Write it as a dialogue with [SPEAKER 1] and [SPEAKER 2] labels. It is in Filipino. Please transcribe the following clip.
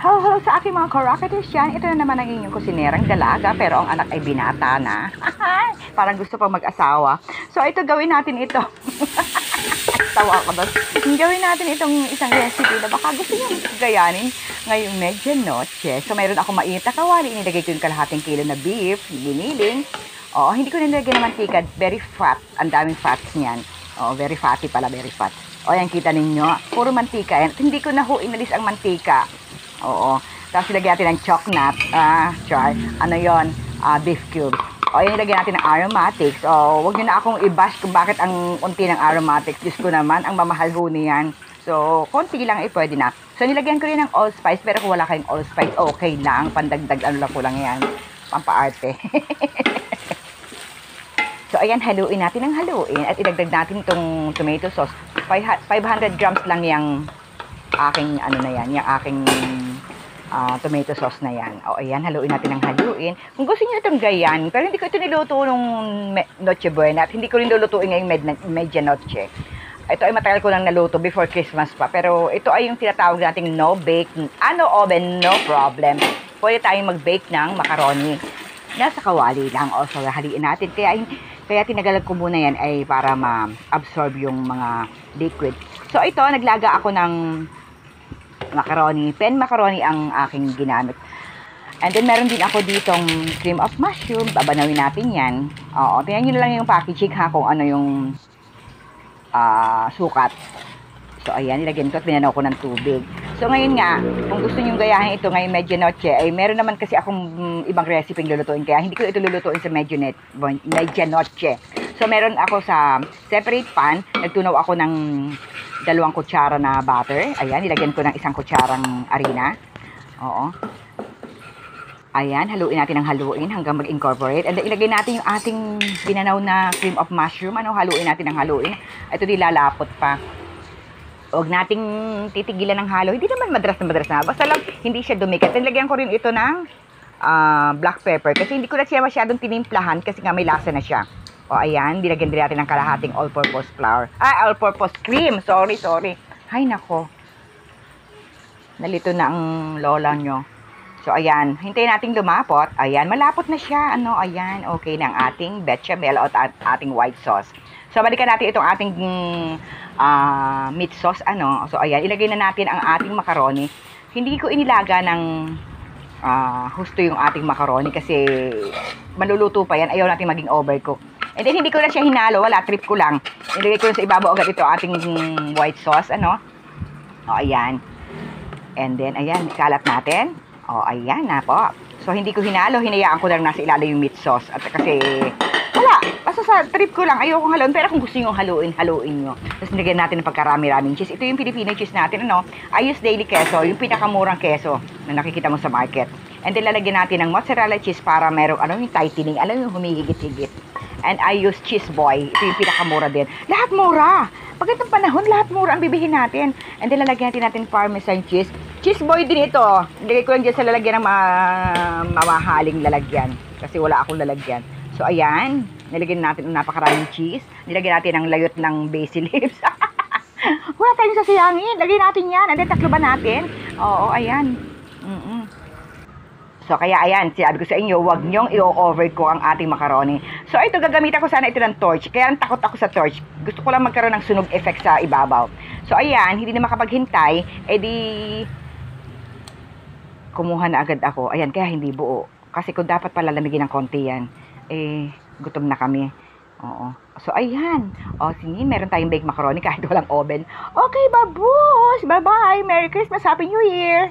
[SPEAKER 1] Hello sa aking mga ka-rocketers dyan. Ito na naman ang inyong kusinerang dalaga, pero ang anak ay binata na. Parang gusto pang mag-asawa. So, ito gawin natin ito. Tawa ako doon. Gawin natin itong isang recipe na baka gusto nyo gayanin ngayong medianoche. So, mayroon ako mainit na kawali. Inilagay ko yung kalahating kilo na beef, giniling. Oo, hindi ko nilagay ng mantika. Very fat. Ang daming fats niyan. Oo, very fatty pala, very fat. O, yan, kita ninyo. Puro mantika yan. At hindi ko na inalis ang mantika. Oo. Tapos ilagyan natin ng chocolate. Ano yon? Beef cubes. O, yan ilagyan natin ng aromatics. O, huwag nyo na akong i-bash kung bakit ang unti ng aromatics. Diyos ko naman, ang mamahal ho niyan. So, konti lang pwede na. So, nilagyan ko rin ng allspice. Pero kung wala kayong allspice, okay lang. Pandagdag, ano lang ko lang yan. Pampaarte. So, ayan, haluin natin ng haluin. At idagdag natin itong tomato sauce. 500 grams lang yung aking, ano na yan, yung aking tomato sauce na yan. O, ayan, haluin natin ng haluin. Kung gusto niyo itong gayan, pero hindi ko ito niluto nung Noche Buena at hindi ko rin lulutuin ngayong medianoche. Ito ay matagal ko lang naluto before Christmas pa. Pero ito ay yung tinatawag nating no bake, oven, no problem. Pwede tayong mag-bake ng macaroni. Nasa kawali lang. O, so, haliin natin. Kaya tinagalan ko muna yan ay para ma-absorb yung mga liquid. So, ito, naglaga ako ng macaroni. Pen macaroni ang aking ginamit. And then, meron din ako ditong cream of mushroom. Babanawin natin yan. Oo, tingnan nyo na lang yung packaging ha kung ano yung sukat. So, ayan, nilagyan ko at binanaw ko ng tubig. So, ngayon nga, kung gusto nyo gayahin ito ngayong medianoche, ay meron naman kasi akong ibang recipe lulutuin. Kaya hindi ko ito lulutuin sa medianoche. So, meron ako sa separate pan. Nagtunaw ako ng 2 kutsara na butter. Ayan, nilagyan ko ng 1 kutsarang harina. Oo. Ayan, haluin natin ng haluin hanggang mag-incorporate. And then, ilagay natin yung ating binanaw na cream of mushroom. Ano, haluin natin ng haluin. Ito di lalapot pa. Huwag nating titigilan ng halo. Hindi naman madras na. Basta lang, hindi siya dumikit. Nilagyan ko rin ito ng black pepper. Kasi hindi ko na siya masyadong tinimplahan kasi nga may lasa na siya. O, ayan. Dilagyan din natin ng kalahating all-purpose flour. All-purpose cream. Sorry. Ay, nako. Nalito na ang lola nyo. So, ayan. Hintayin nating lumapot. Ayan. Malapot na siya. Ano, ayan. Okay na ang ating bechamel o ating white sauce. So, balikan natin itong ating meat sauce. Ano. So, ayan. Ilagay na natin ang ating macaroni. Hindi ko inilaga ng husto yung ating macaroni kasi maluluto pa yan. Ayaw natin maging overcook. And then, hindi ko na siya hinalo. Wala. Trip ko lang. Ilagay ko na sa ibabaw agad ito ating white sauce. Ano. O, ayan. And then, ayan. Kalat natin. O, ayan na po. So, hindi ko hinalo. Hinayaan ko lang nasa ilalim yung meat sauce. At kasi, wala. Basta sa trip ko lang. Ayokong haluin. Pero kung gusto nyo haluin nyo. Tapos nilagyan natin ng pagkarami-raming cheese. Ito yung Filipino cheese natin. Ano? I use daily queso. Yung pinakamurang queso na nakikita mo sa market. And then, lalagyan natin ng mozzarella cheese para merong, yung tightening. Yung humihigit-higit. And I use cheese boy. Ito yung pinakamura din. Lahat mura. Pag itong panahon, lahat mura ang bibihin natin. And then, lalagyan natin parmesan cheese. Cheese boy din ito. Nilagay ko lang dyan sa lalagyan ng mamahaling lalagyan. Kasi wala akong lalagyan. So, ayan. Nilagyan natin ng napakaraming cheese. Nilagyan natin ng layot ng basil leaves. Wala tayong sasayangin. Lagyan natin yan. And then, takloban natin. Oo, ayan. So, kaya ayan, sinabi ko sa inyo, huwag nyong i-overcook ang ating macaroni. So, ito, gagamitan ko sana ito ng torch. Kaya takot ako sa torch. Gusto ko lang magkaroon ng sunog effect sa ibabaw. So, ayan, hindi na makapaghintay, kumuha na agad ako. Ayan, kaya hindi buo. Kasi kung dapat pala lamigin ng konti yan, gutom na kami. Oo. So, ayan. O, sige, meron tayong baked macaroni kahit walang oven. Okay, babus! Bye-bye! Merry Christmas! Happy New Year!